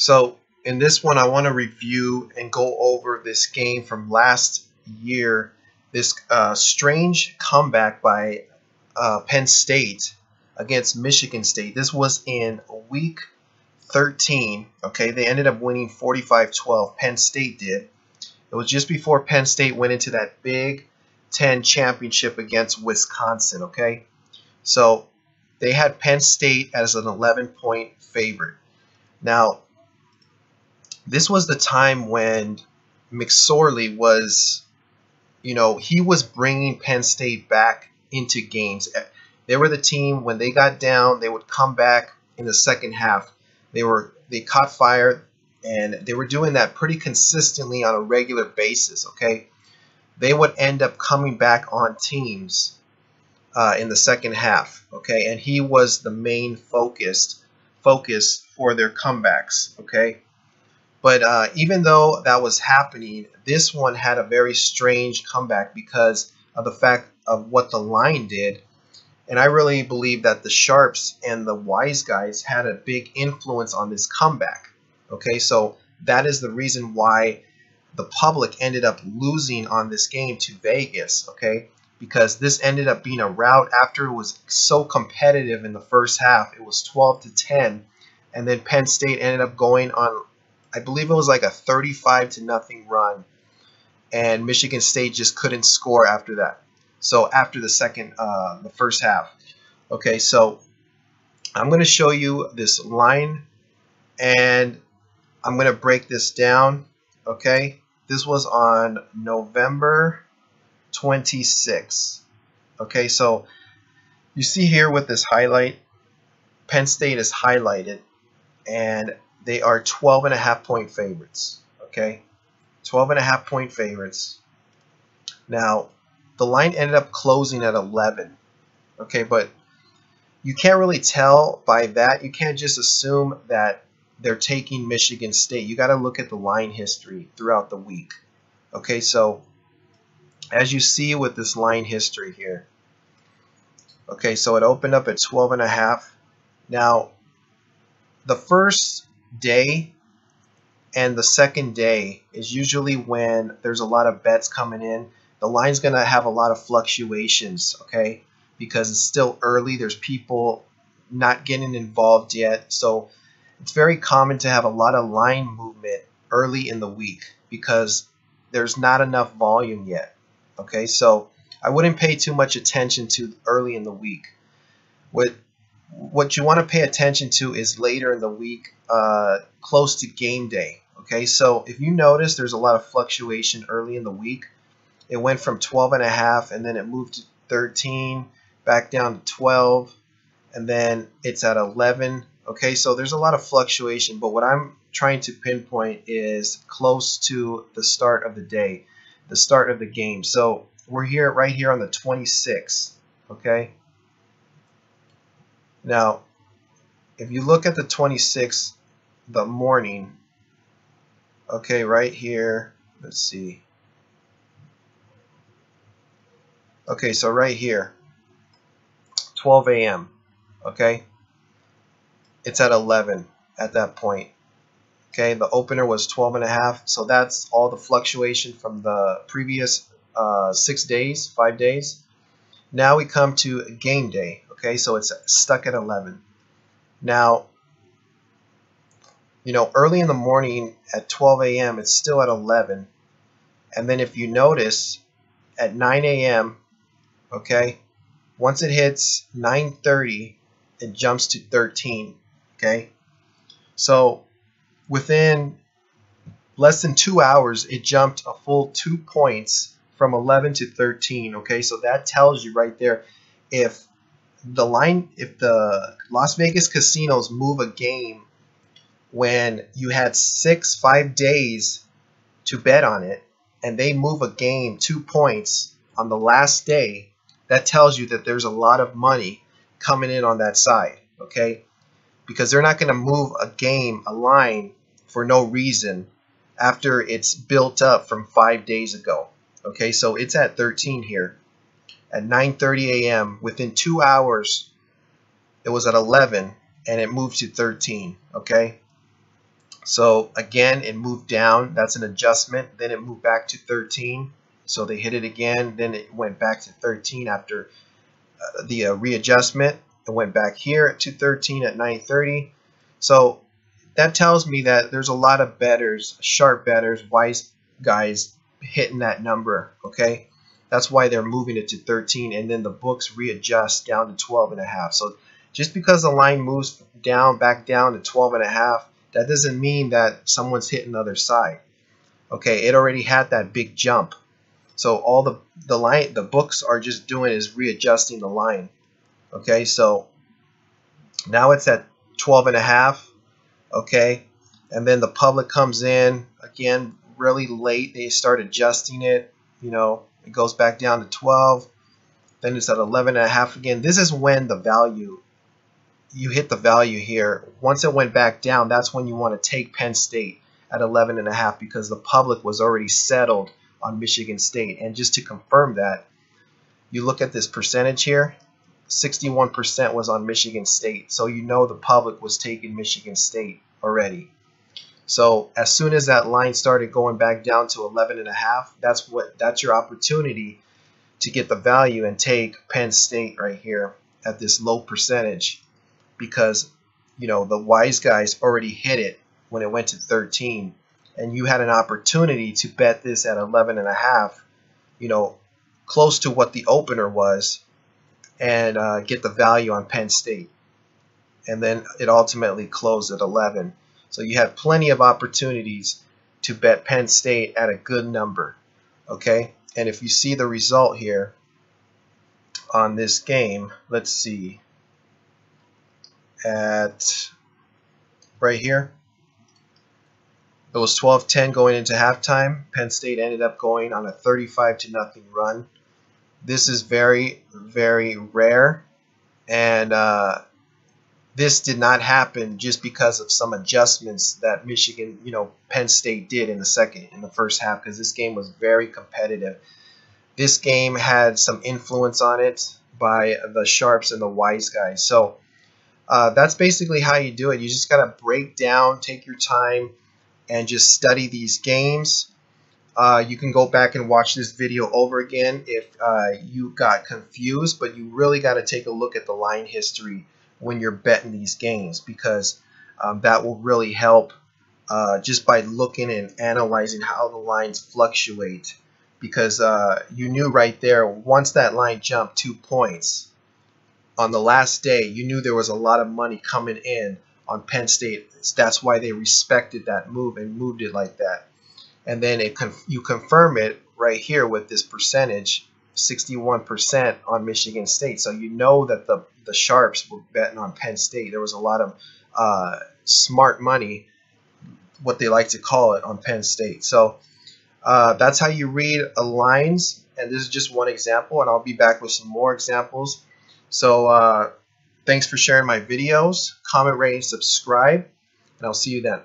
So in this one, I want to review and go over this game from last year, this strange comeback by Penn State against Michigan State. This was in week 13. Okay, they ended up winning 45-12. Penn State did. It was just before Penn State went into that Big Ten championship against Wisconsin. Okay, so they had Penn State as an 11-point favorite. Now, this was the time when McSorley was, he was bringing Penn State back into games. They were the team, when they got down, they would come back in the second half. They caught fire, and they were doing that pretty consistently on a regular basis. Okay, they would end up coming back on teams in the second half. Okay, and he was the main focus for their comebacks. Okay. But even though that was happening, this one had a very strange comeback because of the fact of what the line did. And I really believe that the Sharps and the wiseguys had a big influence on this comeback. Okay, so that is the reason why the public ended up losing on this game to Vegas. Okay, because this ended up being a rout after it was so competitive in the first half. It was 12-10, and then Penn State ended up going on, I believe it was like a 35-0 run, and Michigan State just couldn't score after that. So after the first half. Okay, so I'm going to show you this line, and I'm going to break this down. Okay, this was on November 26. Okay, so you see here with this highlight, Penn State is highlighted, and they are 12.5-point favorites. Okay, 12.5-point favorites. Now, the line ended up closing at 11. Okay, but you can't really tell by that. You can't just assume that they're taking Michigan State. You got to look at the line history throughout the week. Okay, so as you see with this line history here. Okay, so it opened up at 12.5. Now, the first day and the second day is usually when there's a lot of bets coming in. The line's going to have a lot of fluctuations, okay, because it's still early. There's people not getting involved yet. So it's very common to have a lot of line movement early in the week because there's not enough volume yet. Okay, so I wouldn't pay too much attention to early in the week. What you want to pay attention to is later in the week, close to game day. Okay, so if you notice, there's a lot of fluctuation early in the week. It went from 12.5, and then it moved to 13, back down to 12, and then it's at 11. Okay, so there's a lot of fluctuation, but what I'm trying to pinpoint is close to the start of the day, the start of the game. So we're here, right here on the 26th. Okay. Now, if you look at the 26th, the morning, okay, right here, let's see. Okay, so right here, 12 a.m., okay, it's at 11 at that point. Okay, the opener was 12.5, so that's all the fluctuation from the previous 5 days. Now we come to game day. Okay, so it's stuck at 11. Now, early in the morning at 12 a.m., it's still at 11. And then if you notice, at 9 a.m., okay, once it hits 9:30, it jumps to 13. Okay, so within less than 2 hours, it jumped a full 2 points from 11 to 13. Okay, so that tells you right there, if the Las Vegas casinos move a game when you had 5 days to bet on it, and they move a game 2 points on the last day, that tells you that there's a lot of money coming in on that side. Okay, because they're not going to move a line for no reason after it's built up from 5 days ago. Okay, so it's at 13 here. At 9:30 a.m., within 2 hours, it was at 11, and it moved to 13. Okay, So again, it moved down. That's an adjustment. Then it moved back to 13. So they hit it again. Then it went back to 13 after the readjustment. It went back here to 13 at 9:30. So that tells me that there's a lot of bettors, sharp bettors, wise guys hitting that number. Okay, that's why they're moving it to 13, and then the books readjust down to 12.5. So just because the line moves down, back down to 12.5, that doesn't mean that someone's hitting the other side. Okay, it already had that big jump. So all the books are just doing is readjusting the line. Okay, so now it's at 12.5. Okay, and then the public comes in again really late. They start adjusting it. You know, it goes back down to 12. Then it's at 11.5 again. This is when the value, you hit the value here. Once it went back down, that's when you want to take Penn State at 11.5 because the public was already settled on Michigan State. And just to confirm that, you look at this percentage here. 61% was on Michigan State. So you know the public was taking Michigan State already. So as soon as that line started going back down to 11.5, that's your opportunity to get the value and take Penn State right here at this low percentage, because you know the wise guys already hit it when it went to 13, and you had an opportunity to bet this at 11.5, you know, close to what the opener was, and get the value on Penn State. And then it ultimately closed at 11. So you had plenty of opportunities to bet Penn State at a good number. Okay, and if you see the result here on this game, let's see, at right here, it was 12-10 going into halftime. Penn State ended up going on a 35-0 run. This is very, very rare, and this did not happen just because of some adjustments that Penn State did in the first half, because this game was very competitive. This game had some influence on it by the sharps and the wise guys. So that's basically how you do it. You just got to break down, take your time, and just study these games. You can go back and watch this video over again if you got confused, but you really got to take a look at the line history when you're betting these games, because that will really help just by looking and analyzing how the lines fluctuate, because you knew right there, once that line jumped 2 points on the last day, you knew there was a lot of money coming in on Penn State. That's why they respected that move and moved it like that. And then you confirm it right here with this percentage, 61% on Michigan State. So you know that the sharps were betting on Penn State. There was a lot of smart money, what they like to call it, on Penn State. So that's how you read lines. And this is just one example, and I'll be back with some more examples. So thanks for sharing my videos. Comment, rate, and subscribe, and I'll see you then.